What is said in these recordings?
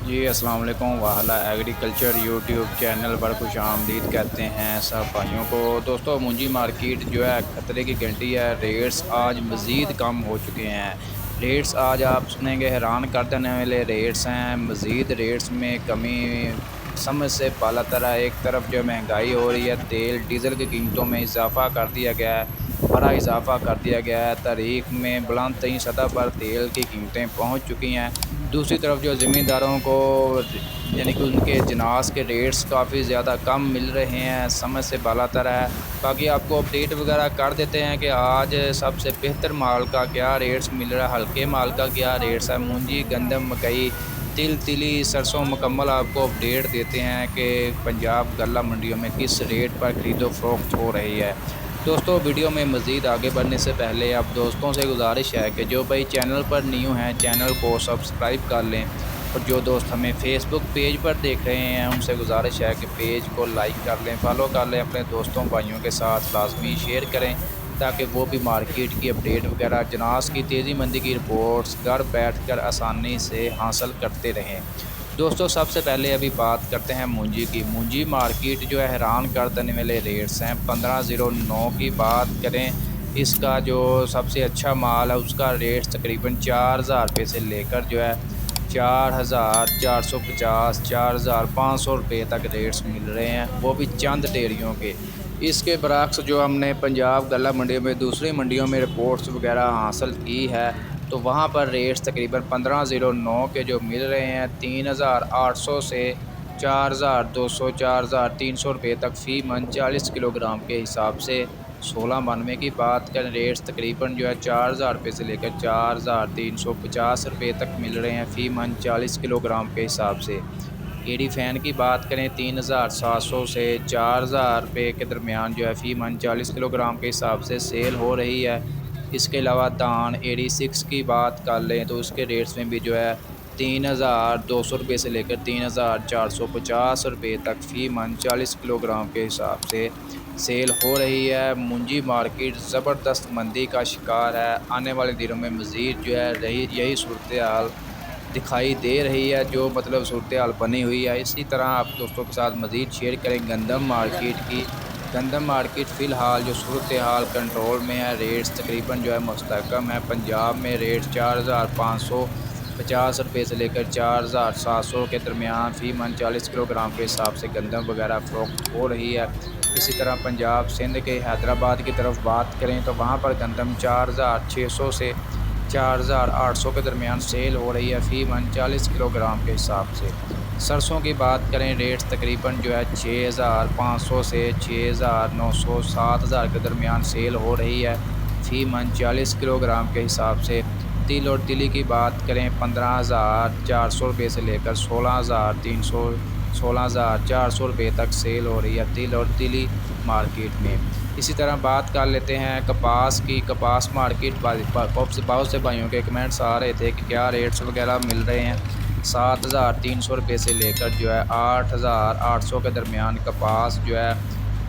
जी अस्सलाम वालेकुम। वाहला agriculture YouTube channel पर खुश आमदीद कहते हैं सब भाइयों को। दोस्तों मुंजी मार्केट जो है खतरे की घंटी है। रेट्स आज मज़ीद कम हो चुके हैं। रेट्स आज आप सुनेंगे हैरान कर देने वाले रेट्स हैं। मज़ीद रेट्स में कमी समझ से बाला तर है। एक तरफ जो महंगाई हो रही है, तेल डीज़ल की कीमतों में इजाफ़ा कर दिया गया है, बड़ा इजाफ़ा कर दिया गया है। तारीख में बुलंद तरीन सतह पर तेल की कीमतें पहुँच चुकी हैं। दूसरी तरफ जो ज़मींदारों को यानी कि उनके जिनास के रेट्स काफ़ी ज़्यादा कम मिल रहे हैं, समझ से बालातर है। बाकी आपको अपडेट वगैरह कर देते हैं कि आज सबसे बेहतर माल का क्या रेट्स मिल रहा है, हल्के माल का क्या रेट्स है। मूंजी, गंदम, मकई, तिल, तिली, सरसों मुकम्मल आपको अपडेट देते हैं कि पंजाब गल्ला मंडियों में किस रेट पर खरीदो फरोख्त हो रही है। दोस्तों वीडियो में मज़ीद आगे बढ़ने से पहले अब दोस्तों से गुजारिश है कि जो भाई चैनल पर न्यू हैं चैनल को सब्सक्राइब कर लें, और जो दोस्त हमें फेसबुक पेज पर देख रहे हैं उनसे गुजारिश है कि पेज को लाइक कर लें, फॉलो कर लें, अपने दोस्तों भाइयों के साथ लाजमी शेयर करें ताकि वो भी मार्केट की अपडेट वगैरह, जनास की तेज़ी मंदी की रिपोर्ट्स घर बैठ कर आसानी से हासिल करते रहें। दोस्तों सबसे पहले अभी बात करते हैं मूंजी की। मूंजी मार्केट जो है हैरान कर देने वाले रेट्स हैं। 1509 की बात करें, इसका जो सबसे अच्छा माल है उसका रेट तकरीबन 4000 रुपये से लेकर जो है 4450, 4500 रुपये तक रेट्स मिल रहे हैं, वो भी चंद डेयरियों के। इसके बरक्स जो हमने पंजाब गल्ला मंडी में दूसरी मंडियों में रिपोर्ट्स वगैरह हासिल की है तो वहाँ पर रेट्स तकरीबन 1509 के जो मिल रहे हैं 3800 से 4200, 4300 रुपये तक फ़ी मन 40 किलोग्राम के हिसाब से। 1692 की बात करें, रेट्स तकरीबन जो है 4000 रुपये से लेकर 4350 रुपये तक मिल रहे हैं फ़ी मन 40 किलोग्राम के हिसाब से। एडी फ़ैन की बात करें 3700 से 4000 रुपये के दरमियान जो है फ़ी मन 40 किलोग्राम के हिसाब से सेल हो रही है। इसके अलावा धान 86 की बात कर लें तो उसके रेट्स में भी जो है 3200 रुपये से लेकर 3450 रुपये तक फ़ी मन 40 किलोग्राम के हिसाब से सेल हो रही है। मूंजी मार्केट ज़बरदस्त मंदी का शिकार है। आने वाले दिनों में मज़ीद जो है रही यही सूरत हाल दिखाई दे रही है, जो मतलब सूरत हाल बनी हुई है। इसी तरह आप दोस्तों के साथ मज़ीद शेयर करें गंदम मार्केट की। गंदम मार्केट फ़िलहाल जो सूरत हाल कंट्रोल में है, रेट्स तकरीबन जो है मुस्तहकम है। पंजाब में रेट 4550 रुपये से लेकर 4700 के दरमियान फ़ी मन 40 किलोग्राम के हिसाब से गंदम वगैरह फ़रोख्त हो रही है। इसी तरह पंजाब सिंध के हैदराबाद की तरफ बात करें तो वहाँ पर गंदम 4600 से 4800 के दरमियान सेल हो रही है फ़ी मन 40 किलोग्राम के हिसाब से। सरसों की बात करें, रेट्स तकरीबन जो है 6500 से 6900, 7000 के दरमियान सेल हो रही है फ़ी मन 40 किलोग्राम के हिसाब से। तिल और तिली की बात करें 15400 रुपये से लेकर 16300, 16400 रुपये तक सेल हो रही है तिल और तिली मार्केट में। इसी तरह बात कर लेते हैं कपास की। कपास मार्केट बहुत से भाइयों के कमेंट्स आ रहे थे कि क्या रेट्स वगैरह मिल रहे हैं। 7300 रुपये से लेकर जो है 8800 के दरमियान कपास जो है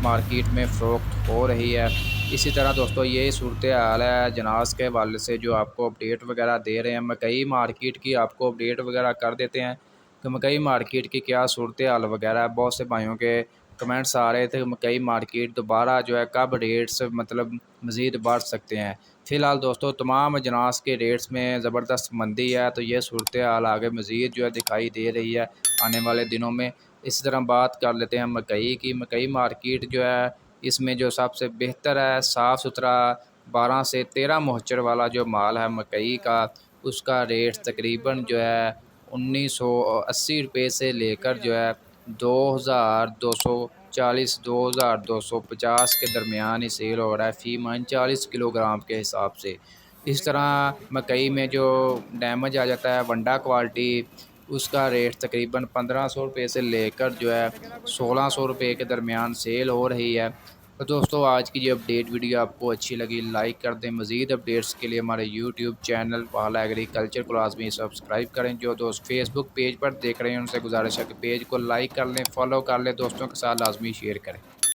मार्केट में फ़रोख्त हो रही है। इसी तरह दोस्तों ये सूरत हाल है जनास के हवाले से जो आपको अपडेट वगैरह दे रहे हैं। मकई मार्केट की आपको अपडेट वगैरह कर देते हैं कि मकई मार्केट की क्या सूरत हाल वगैरह है। बहुत से भाइयों के कमेंट्स आ रहे थे कि मकई मार्केट दोबारा जो है कब रेट्स मतलब मज़ीद बढ़ सकते हैं। फ़िलहाल दोस्तों तमाम अजनास के रेट्स में ज़बरदस्त मंदी है, तो ये सूरत हाल आगे मज़ीद जो है दिखाई दे रही है आने वाले दिनों में। इसी तरह बात कर लेते हैं मकई की। मकई मार्केट जो है इसमें जो सबसे बेहतर है, साफ़ सुथरा 12 से 13 मोहचर वाला जो माल है मकई का, उसका रेट तकरीबन जो है 1980 रुपये से लेकर जो है 2240, 2250 के दरमियान ही सेल हो रहा है फ़ी मन 40 किलोग्राम के हिसाब से। इस तरह मकई में जो डैमेज आ जाता है वंडा क्वालिटी, उसका रेट तकरीबन 1500 रुपये से लेकर जो है 1600 रुपये के दरमियान सेल हो रही है। तो दोस्तों आज की जो अपडेट वीडियो आपको अच्छी लगी लाइक कर दें। मज़ीद अपडेट्स के लिए हमारे यूट्यूब चैनल वाला एग्रीकल्चर को लाजमी सब्सक्राइब करें। जो दोस्त फेसबुक पेज पर देख रहे हैं उनसे गुजारिश है कि पेज को लाइक कर लें, फॉलो कर लें, दोस्तों के साथ लाजमी शेयर करें।